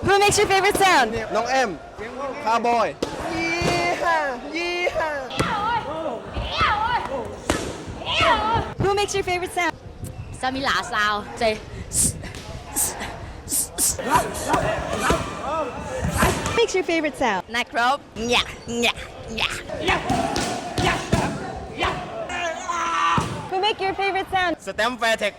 Who makes your favorite sound? น้องเอ็มคาร์บอยยี่ห้ายี่ห้า Who makes your favorite sound? ซามิลาซาวเจ Who makes your favorite sound? นะครับเนี่ยเนี่ยเนี่ย Who make your favorite sound? สแตมป์แฟร์เทค